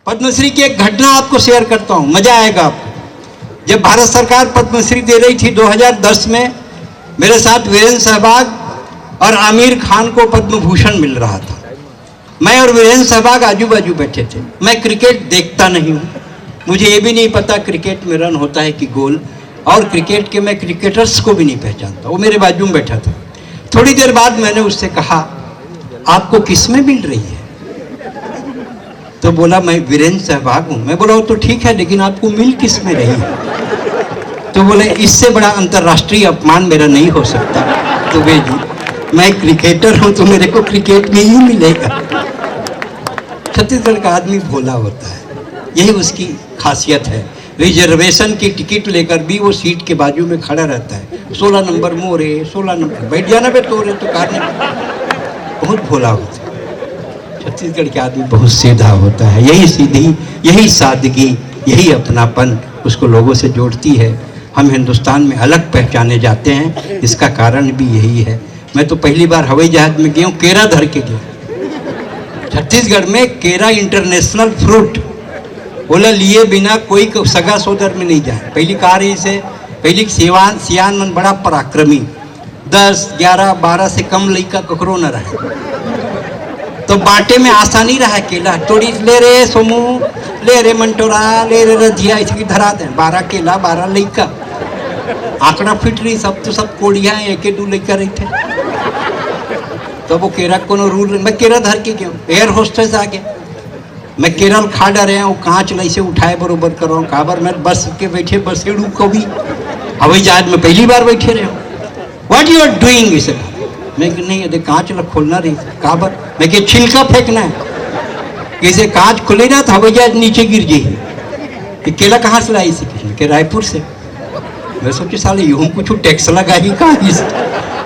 पद्मश्री की एक घटना आपको शेयर करता हूं, मजा आएगा आपको। जब भारत सरकार पद्मश्री दे रही थी 2010 में, मेरे साथ वीरेंद्र सहवाग और आमिर खान को पद्म भूषण मिल रहा था। मैं और वीरेंद्र सहवाग आजू बाजू बैठे थे। मैं क्रिकेट देखता नहीं हूँ, मुझे ये भी नहीं पता क्रिकेट में रन होता है कि गोल, और क्रिकेट के मैं क्रिकेटर्स को भी नहीं पहचानता। वो मेरे बाजू में बैठा था। थोड़ी देर बाद मैंने उससे कहा, आपको किस में मिल रही है? तो बोला, मैं वीरेंद्र सहवाग हूँ। मैं बोला, वो तो ठीक है, लेकिन आपको मिल किस में रही है? तो बोले, इससे बड़ा अंतर्राष्ट्रीय अपमान मेरा नहीं हो सकता। तो वे जी, मैं क्रिकेटर हूँ तो मेरे को क्रिकेट में ही मिलेगा। छत्तीसगढ़ का आदमी भोला होता है, यही उसकी खासियत है। रिजर्वेशन की टिकट लेकर भी वो सीट के बाजू में खड़ा रहता है। 16 नंबर मोरे, 16 नंबर, बैठ जाना बे तोरे तो कारने। बहुत भोला होता है छत्तीसगढ़ के आदमी, बहुत सीधा होता है। यही सीधी, यही सादगी, यही अपनापन उसको लोगों से जोड़ती है। हम हिंदुस्तान में अलग पहचाने जाते हैं, इसका कारण भी यही है। मैं तो पहली बार हवाई जहाज में गया हूँ, केरा धर के गया। छत्तीसगढ़ में केरा इंटरनेशनल फ्रूट, बोला लिए बिना कोई सगा सोदर में नहीं जाए। पहली कार ही से, पहली सियान मन बड़ा पराक्रमी, 10, 11, 12 से कम लड़का ककरो न रहे। तो बाटे में आसानी रहा केला, थोड़ी ले रे सोमू, ले रे मंटोरा, ले रे रजिया, इसकी धरा दे। 12 केला, 12 लड़का, आंकड़ा फिट रही। सब तो सब कोड़िया एक दो लड़का रही थे। तो वो केरा को रूल, मैं केरा धर के गया। एयर होस्टेस आ गया, मैं केरल खा डर रहा हूँ, कांच लैसे उठाए बरोबर कर रहा हूँ। काबर मैं बस के बैठे बसेड़ू कभी हवाई जहाज में पहली बार बैठे रहे हो। What you are doing? इसे मैं कि नहीं, यदि कांच ला खोलना रही। काबर? मैं कि छिलका फेंकना है, इसे कांच खुले ना तो हवाई जहाज नीचे गिर जाए। केला कहाँ से लाई? के रायपुर से। मैं सोचे साले यूं कुछ टैक्स लगा ही कहाँ इसे,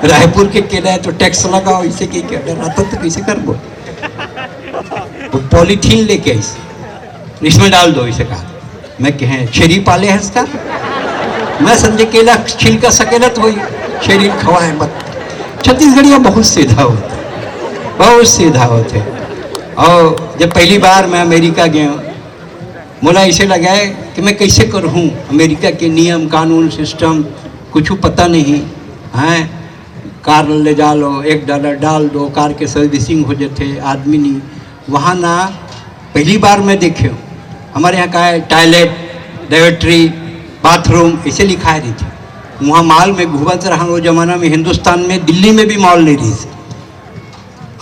रायपुर के केला है तो टैक्स लगाओ, इसे के क्या डर आता तो कैसे कर वो पॉलीथीन लेके इसे इसमें डाल दो, इसे कहा। मैं कहें छेरी पाले है इसका, मैं समझे केला छिलका सकेलत हो, छेरी खवाए मत। छत्तीसगढ़िया बहुत सीधा होता है, बहुत सीधा होते। और जब पहली बार मैं अमेरिका गया, बोला ऐसे लगा है कि मैं कैसे करूँ, अमेरिका के नियम कानून सिस्टम कुछ पता नहीं है। कार ले जा लो, $1 डाल दो, कार के सर्विसिंग हो जाते, आदमी नहीं। वहाँ ना पहली बार मैं देखे हूँ, हमारे यहाँ का है टॉयलेट, लेबोरेटरी, बाथरूम ऐसे लिखा है रही थी। वहाँ मॉल में घूमत रहा वो जमाना में, हिंदुस्तान में दिल्ली में भी मॉल नहीं रही।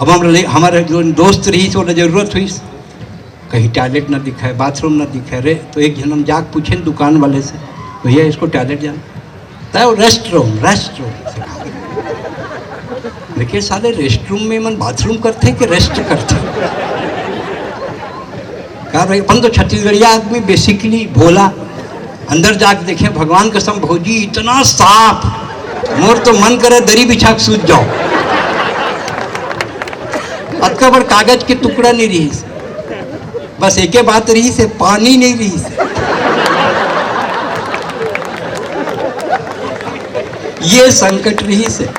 अब हमारे जो दोस्त रही तो जरूरत हुई, कहीं टॉयलेट ना दिखा है, बाथरूम ना दिखा है। रे तो एक जन हम जाग पूछे दुकान वाले से, भैया इसको टॉयलेट जाना तो रेस्ट रूम देखिए, साले रेस्ट रूम में मन बाथरूम करते कि रेस्ट करते? कहा भाई अपन तो छत्तीसगढ़िया आदमी बेसिकली भोला, अंदर जाके देखे भगवान कसम भौजी इतना साफ, मोर तो मन करे दरी बिछा के सूझ जाओ। अतका बड़ कागज के टुकड़ा नहीं रही, बस एक बात रही से, पानी नहीं रही से। ये संकट रही से,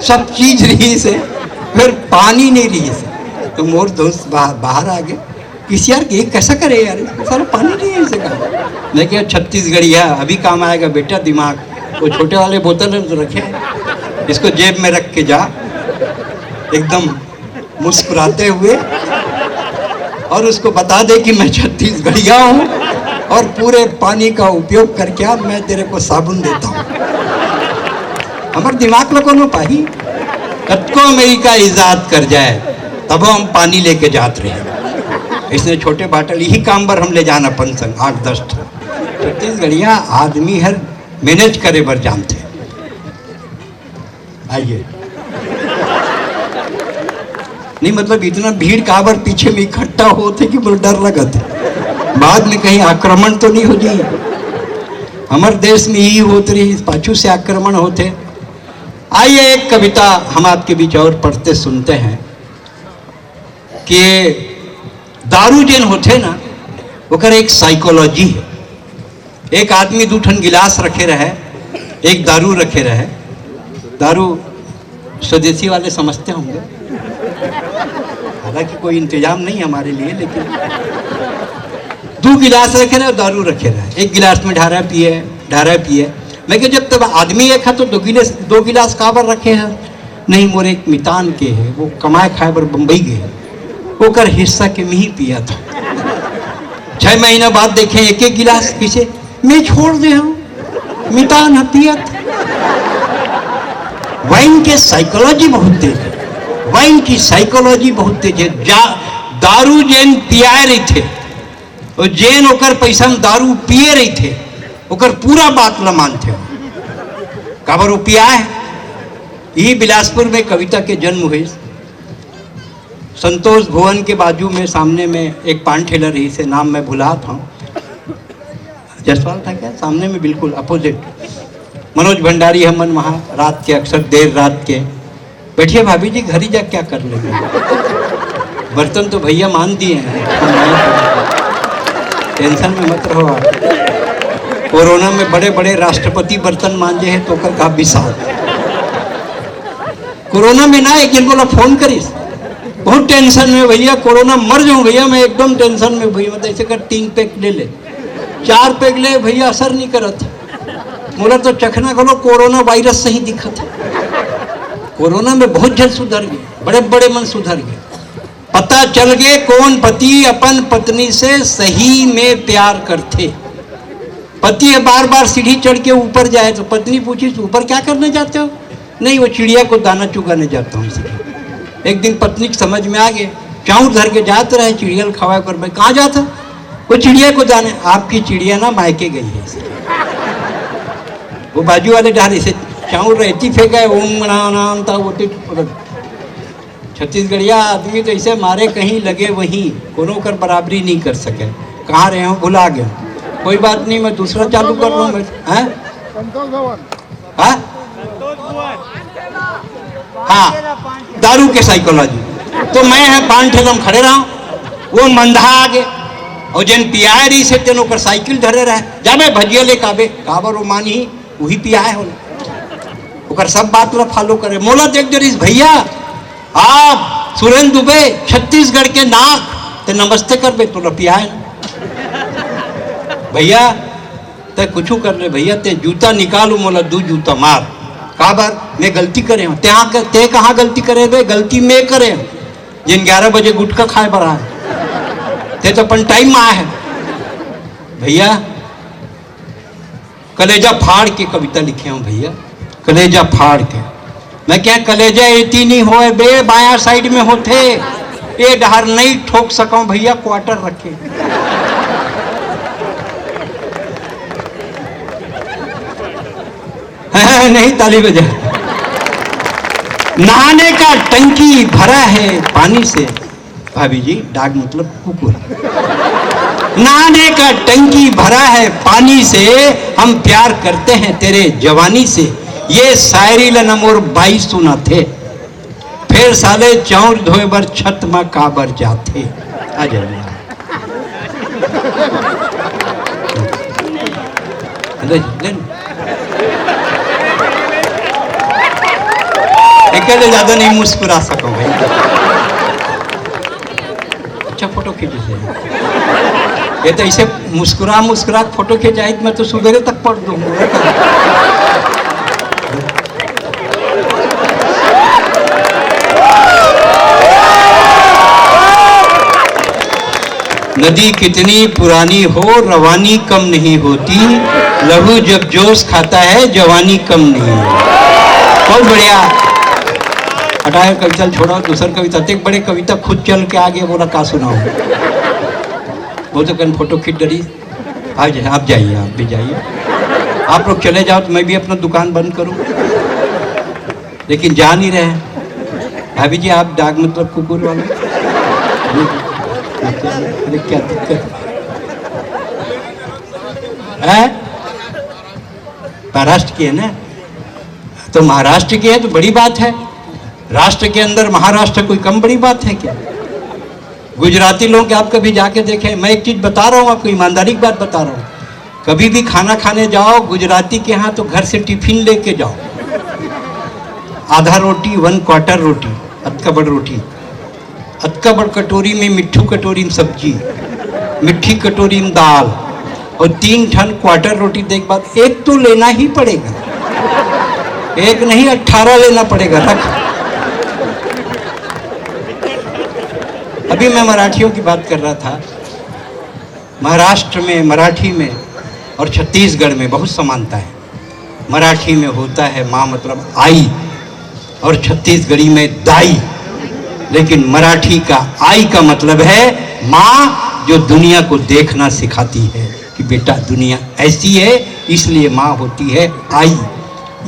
सब चीज रही से, फिर पानी नहीं रही से। तो मोर दोस्त बाहर आ गए, किसी यार ये कैसा करे यार, सारा पानी नहीं है इसे। कहा मैं क्या छत्तीसगढ़िया अभी काम आएगा बेटा, दिमाग वो छोटे वाले बोतल तो रखे, इसको जेब में रख के जा, एकदम मुस्कुराते हुए, और उसको बता दे कि मैं छत्तीसगढ़िया हूँ और पूरे पानी का उपयोग करके अब मैं तेरे को साबुन देता हूँ। हमारे दिमाग में कौन पाही, तब को अमेरिका इजाद कर जाए तब हम पानी लेके जाते रहे। इसने छोटे बाटल यही काम पर हम ले जाना पंसंग 8-10 छत्तीसगढ़िया आदमी हर मैनेज करे बर जानते। आइए नहीं, मतलब इतना भीड़ काबर पीछे में इकट्ठा होते कि बोल डर लगा थे बाद में कहीं आक्रमण तो नहीं हो जाए। हमारे देश में यही होते रही, पाछू से आक्रमण होते। आइए एक कविता हम आपके बीच और पढ़ते सुनते हैं कि दारू जेन होते ना, ओकर एक साइकोलॉजी है। एक आदमी 2 ठन गिलास रखे रहे, एक दारू रखे रहे। दारू स्वदेशी वाले समझते होंगे, हालांकि कोई इंतजाम नहीं हमारे लिए, लेकिन 2 गिलास रखे रहे और दारू रखे रहे। 1 गिलास में ढारा पिए। मैं कि जब तब आदमी एक है तो 2 गिलास काबर रखे हैं। नहीं, मोरे एक मितान के है, वो कमाए खाए पर बम्बई गए, ओकर हिस्सा के में ही पिया था। 6 महीना बाद देखे 1 गिलास पीछे मैं छोड़ दे हूँ, मितान पियत। वाइन के साइकोलॉजी बहुत तेज है, वाइन की साइकोलॉजी बहुत तेज है। दारू जेन पियाए रही थे और जेन ओकर पैसा में दारू पिए रही थे, ओकर पूरा बात ल मानते हो। काबर वो पिया है। यही बिलासपुर में कविता के जन्म हुए। संतोष भवन के बाजू में सामने में एक पान ठेलर ही से, नाम मैं भुला था, जसवाल था क्या, सामने में बिल्कुल अपोजिट। मनोज भंडारी हमन वहाँ रात के, अक्सर देर रात के, बैठिए भाभी जी घर ही जा क्या कर लेंगे, बर्तन तो भैया मान दिए हैं, टेंशन में मत रहो आप। कोरोना में बड़े बड़े राष्ट्रपति बर्तन मांजे हैं तो कर का विशाल। कोरोना में ना एक दिन बोला फोन करीस, बहुत टेंशन में भैया, कोरोना मर जाऊं भैया, मैं एकदम टेंशन में भैया, मतलब ऐसे कर 3 पैक ले ले, 4 पैक ले भैया, असर नहीं करत। बोला तो चखना करो, कोरोना वायरस से ही दिखत है। कोरोना में बहुत जल्द सुधर गए, बड़े बड़े मन सुधर गए। पता चल गए कौन पति अपन पत्नी से सही में प्यार करते। पति बार बार सीढ़ी चढ़ के ऊपर जाए तो पत्नी पूछी ऊपर क्या करने जाते हो? नहीं, वो चिड़िया को दाना चुगाने जाता हूँ। एक दिन पत्नी समझ में आ गए, चाउर धर के जाते रहे, चिड़िया खवा कर, भाई कहाँ जाता? वो चिड़िया को दाने। आपकी चिड़िया ना मायके गई है। वो बाजू वाले डाले से चाउर रहती फेंक गए, ओम नाम था वो। छत्तीसगढ़िया आदमी तो ऐसे मारे कहीं लगे वहीं, कोनो कर बराबरी नहीं कर सके। कहाँ रहे हो भुला गए, कोई बात नहीं, मैं दूसरा चालू कर लूँ। हाँ, दारू के साइकोलॉजी। तो मैं है पान ठेलम खड़े रहा, वो मंधा आगे और जन पियाए रही से तेन ओकर साइकिल धरे रहे, जाबे भजिया ले काबे काबर वो मानी वही पियाए हो, ओकर सब बात ला फॉलो करे। मोला देख जरीस भैया, आप सुरेंद्र दुबे छत्तीसगढ़ के नाक ते नमस्ते करबे तो पियाए भैया, ते कुछ कर ले भैया, ते जूता निकालू, मोला 2 जूता मार। काबर मैं गलती करे हूँ, ते कहाँ गलती करे बे, गलती मैं करे हूँ। जिन 11 बजे गुटखा खाए बड़ा है, ते तो अपन टाइम में आए है। भैया कलेजा फाड़ के कविता लिखे हूँ भैया, कलेजा फाड़ के। मैं क्या कलेजा एती नहीं होए बे, बाया साइड में होते, ये डहर नहीं ठोक सका भैया, क्वार्टर रखे। नहीं, ताली बजा। नहाने का टंकी भरा है पानी से, भाभी जी डाग मतलब कुकुर। नहाने का टंकी भरा है पानी से, हम प्यार करते हैं तेरे जवानी से। ये शायरी ला नमोर 22 सुना थे, फिर साले चाउर धोए बर छत में काबर जाते। आ जाइए अकेले ज्यादा नहीं मुस्कुरा सको भाई। अच्छा फोटो खींचे से, ये तो ऐसे मुस्कुरा फोटो खींचाई, मैं तो सुबह तक पढ़ दूंगा। नदी कितनी पुरानी हो, रवानी कम नहीं होती, लहू जब जोश खाता है, जवानी कम नहीं होती। बहुत बढ़िया। हटाए कविता छोड़ा, दूसर कविता। एक बड़े कविता खुद चल के आगे बोला का सुनाओ, वो तो कहीं फोटो खींच डरी। आप जाइए, आप भी जाइए, आप लोग चले जाओ तो मैं भी अपना दुकान बंद करूं, लेकिन जा नहीं रहे। भाभी जी आप डाग मतलब कुकुर वाले, अरे क्या दिक्कत है? महाराष्ट्र की है ना, तो महाराष्ट्र की है तो बड़ी बात है। राष्ट्र के अंदर महाराष्ट्र कोई कम बड़ी बात है क्या? गुजराती लोग आप कभी जाके देखें, मैं एक चीज बता रहा हूँ आपको, ईमानदारी की बात बता रहा हूँ। कभी भी खाना खाने जाओ गुजराती के यहाँ तो घर से टिफिन लेके जाओ, आधा रोटी 1/4 रोटी, अध कबड़ रोटी, अतकबड़ कटोरी में मिट्ठू कटोरी में सब्जी, मिट्ठी कटोरी में दाल और 3 ठन क्वार्टर रोटी। देख बात, एक तो लेना ही पड़ेगा, एक नहीं 18 लेना पड़ेगा। रख। अभी मैं मराठियों की बात कर रहा था। महाराष्ट्र में मराठी में और छत्तीसगढ़ में बहुत समानता है। मराठी में होता है माँ मतलब आई और छत्तीसगढ़ी में दाई, लेकिन मराठी का आई का मतलब है माँ जो दुनिया को देखना सिखाती है कि बेटा दुनिया ऐसी है, इसलिए माँ होती है आई,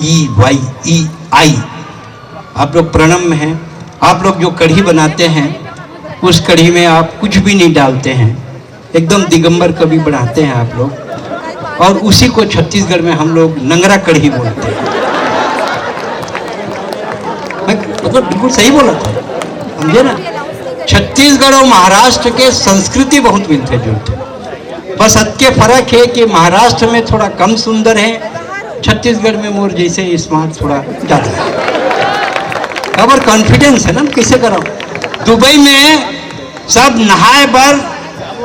ई वाई ई आई। आप लोग प्रणम में हैं, आप लोग जो कढ़ी बनाते हैं उस कढ़ी में आप कुछ भी नहीं डालते हैं, एकदम दिगंबर कभी बनाते हैं आप लोग, और उसी को छत्तीसगढ़ में हम लोग नंगरा कढ़ी बोलते हैं। मैं मतलब बिल्कुल सही बोला था, समझे ना। छत्तीसगढ़ और महाराष्ट्र के संस्कृति बहुत मिलते जुलते, बस के फर्क है कि महाराष्ट्र में थोड़ा कम सुंदर है, छत्तीसगढ़ में मोर जैसे स्मार्ट थोड़ा ज़्यादा है। खबर कॉन्फिडेंस है ना, कैसे कराओ। दुबई में सब नहाए बर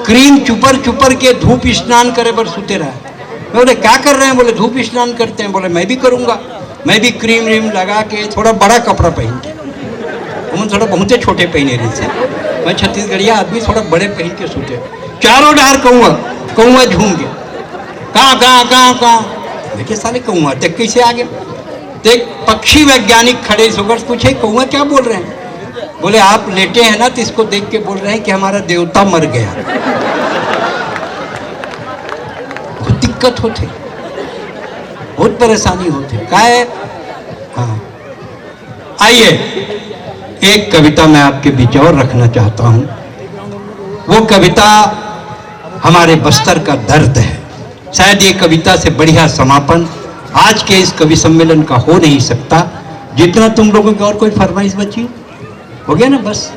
क्रीम चुपर चुपर के धूप स्नान करे बर सुते रहा। मैं बोले क्या कर रहे हैं? बोले धूप स्नान करते हैं। बोले मैं भी करूँगा, मैं भी क्रीम व्रीम लगा के थोड़ा बड़ा कपड़ा पहन के, हम थोड़ा बहुते छोटे पहने रहे थे। मैं छत्तीसगढ़िया आदमी थोड़ा बड़े पहन के सोते, चारों डार कौआ झूम के कहाँ कहाँ कहाँ कहाँ। देखिए साले कौआ देख कैसे आ गया। देख पक्षी वैज्ञानिक खड़े होकर पूछे कौआ क्या बोल रहे हैं? बोले आप लेटे हैं ना तो इसको देख के बोल रहे हैं कि हमारा देवता मर गया। बहुत दिक्कत होते, बहुत परेशानी होती क्या है। हाँ आइए, एक कविता मैं आपके बीच और रखना चाहता हूं। वो कविता हमारे बस्तर का दर्द है। शायद ये कविता से बढ़िया समापन आज के इस कवि सम्मेलन का हो नहीं सकता। जितना तुम लोगों की और कोई फरमाइश बची हो गया ना, बस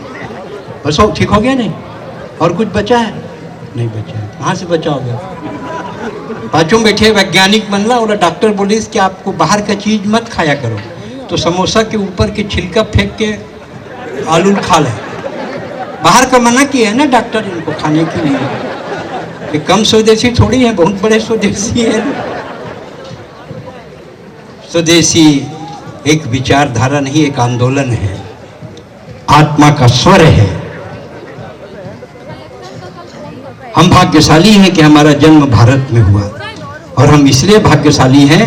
हो, ठीक हो गया नहीं? और कुछ बचा है? नहीं बचा है। कहाँ से बचा हो गया? पाँचों बैठे वैज्ञानिक बनला, बोला डॉक्टर बोली कि आपको बाहर का चीज मत खाया करो, तो समोसा के ऊपर के छिलका फेंक के आलू खा ले। बाहर का मना किया है ना डॉक्टर इनको खाने के लिए। ये कम स्वदेशी थोड़ी है, बहुत बड़े स्वदेशी है। स्वदेशी एक विचारधारा नहीं, एक आंदोलन है, आत्मा का स्वर है। हम भाग्यशाली हैं कि हमारा जन्म भारत में हुआ, और हम इसलिए भाग्यशाली हैं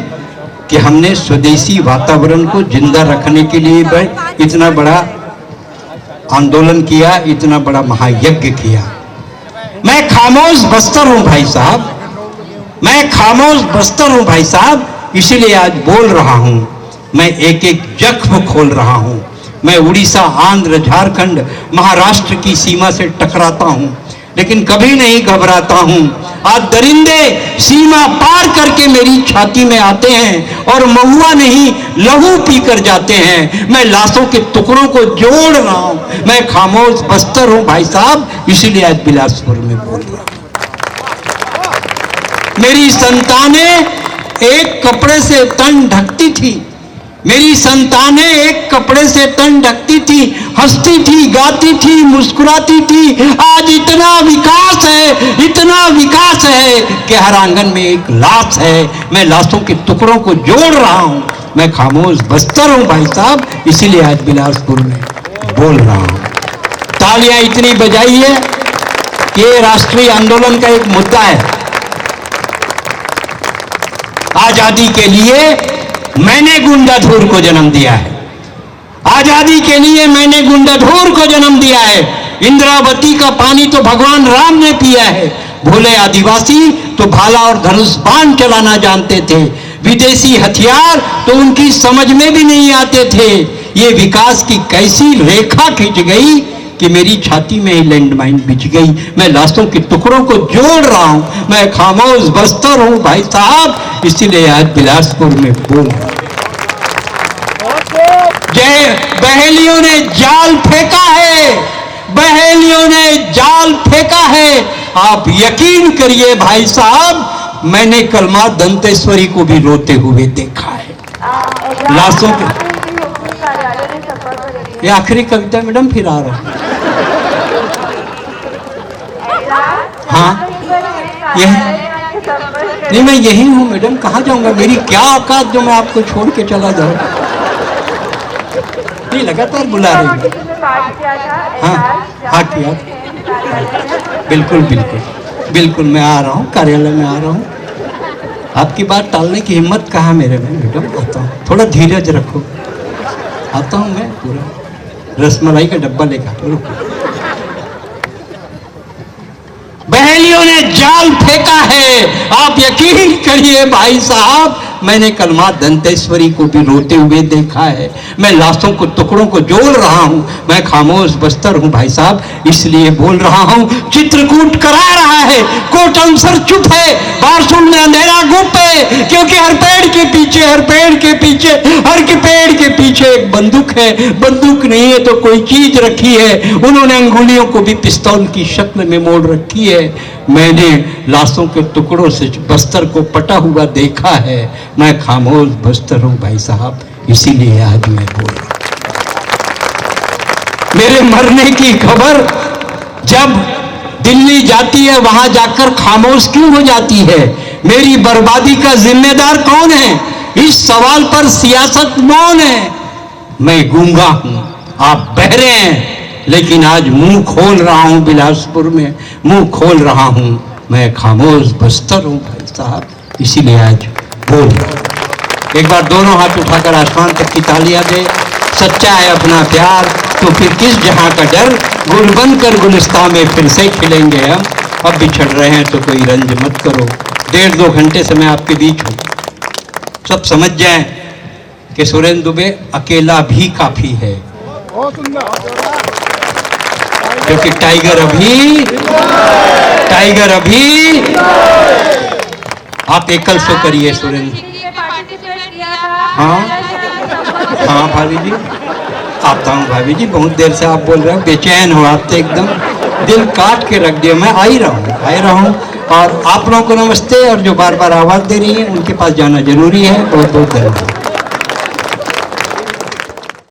कि हमने स्वदेशी वातावरण को जिंदा रखने के लिए इतना बड़ा आंदोलन किया, इतना बड़ा महायज्ञ किया। मैं खामोश बस्तर हूं भाई साहब, मैं खामोश बस्तर हूं भाई साहब, इसीलिए आज बोल रहा हूं। मैं एक एक जख्म खोल रहा हूं। मैं उड़ीसा, आंध्र, झारखंड, महाराष्ट्र की सीमा से टकराता हूं, लेकिन कभी नहीं घबराता हूं। आज दरिंदे सीमा पार करके मेरी छाती में आते हैं और महुआ नहीं लहू पीकर जाते हैं। मैं लाशों के टुकड़ों को जोड़ रहा हूं। मैं खामोश बस्तर हूं भाई साहब, इसीलिए आज बिलासपुर में बोल रहा हूं। मेरी संतानें एक कपड़े से तन ढकती थी, मेरी संतानें एक कपड़े से तन ढकती थी, हंसती थी, गाती थी, मुस्कुराती थी। आज इतना विकास है, इतना विकास है कि हर आंगन में एक लाश है। मैं लाशों के टुकड़ों को जोड़ रहा हूं। मैं खामोश बस्तर हूं भाई साहब, इसीलिए आज बिलासपुर में बोल रहा हूं। तालियां इतनी बजाई है कि ये राष्ट्रीय आंदोलन का एक मुद्दा है। आजादी के लिए मैंने गुंडाधुर को जन्म दिया है, आजादी के लिए मैंने गुंडाधुर को जन्म दिया है। इंद्रावती का पानी तो भगवान राम ने पिया है। भोले आदिवासी तो भाला और धनुष बाण चलाना जानते थे, विदेशी हथियार तो उनकी समझ में भी नहीं आते थे। ये विकास की कैसी रेखा खिंच गई कि मेरी छाती में ही लैंडमाइन बिछ गई। मैं लाशों के टुकड़ों को जोड़ रहा हूं। मैं खामोश बस्तर हूं भाई साहब, इसीलिए आज बिलासपुर में बोल रहा हूं। जय बहेलियों ने जाल फेंका है, बहेलियों ने जाल फेंका है। आप यकीन करिए भाई साहब, मैंने कलमा दंतेश्वरी को भी रोते हुए देखा है। लाशों के ये आखिरी कविता मैडम फिर आ रहा है। हाँ यही नहीं, मैं यही हूँ मैडम, कहाँ जाऊँगा? मेरी क्या औकात जो मैं आपको छोड़ के चला जाऊँ? नहीं, लगातार बुला रही हूँ। हाँ हाँ किया, बिल्कुल बिल्कुल बिल्कुल, मैं आ रहा हूँ, कार्यालय में आ रहा हूँ। आपकी बात टालने की हिम्मत कहाँ मेरे में मैडम? आता हूँ, थोड़ा धीरज रखो, आता हूँ मैं, पूरा रसमलाई का डब्बा लेकर। रुको, बहेलियों ने जाल फेंका है, आप यकीन करिए भाई साहब, मैंने कलमा दंतेश्वरी को भी रोते हुए देखा है। मैं लाशों को, टुकड़ों को जोड़ रहा हूँ, मैं खामोश बस्तर हूँ भाई साहब, इसलिए बोल रहा हूँ। चित्रकूट करा रहा है, कोट अवसर चुप है, बारसूल में अंधेरा गुप है, क्योंकि हर पेड़ के पीछे, हर पेड़ के पीछे, हर के पेड़ के पीछे एक बंदूक है। बंदूक नहीं है तो कोई चीज रखी है, उन्होंने अंगुलियों को भी पिस्तौल की शक्ल में मोड़ रखी है। मैंने लाशों के टुकड़ों से बस्तर को पटा हुआ देखा है, मैं खामोश बस्तर हूं भाई साहब, इसीलिए आज मैं बोल रहा हूं। मेरे मरने की खबर जब दिल्ली जाती है, वहां जाकर खामोश क्यों हो जाती है? मेरी बर्बादी का जिम्मेदार कौन है? इस सवाल पर सियासत मौन है। मैं गूंगा हूं, आप बहरे हैं, लेकिन आज मुंह खोल रहा हूं बिलासपुर में, मुंह खोल रहा हूं, मैं खामोश बस्तर हूं भाई साहब, इसीलिए आज बोल रहा हूं। एक बार दोनों हाथ उठाकर आसमान तक की तालियां दे। सच्चा है अपना प्यार तो फिर किस जहां का डर, गुल बनकर गुलिस्तां में फिर से खिलेंगे हम। अब बिछड़ रहे हैं तो कोई रंज मत करो, 1.5-2 घंटे से मैं आपके बीच हूं। सब समझ जाएं कि सुरेंद्र दुबे अकेला भी काफी है, क्योंकि टाइगर अभी आप एकल सो करिए सुरेंद्र। हाँ हाँ भाभी जी, आता हूँ भाभी जी, बहुत देर से आप बोल रहे हो, बेचैन हो आप तो, एकदम दिल काट के रख दिया। मैं आ ही रहा हूँ। और आप लोगों को नमस्ते, और जो बार बार आवाज़ दे रही है उनके पास जाना जरूरी है। बहुत बहुत धन्यवाद।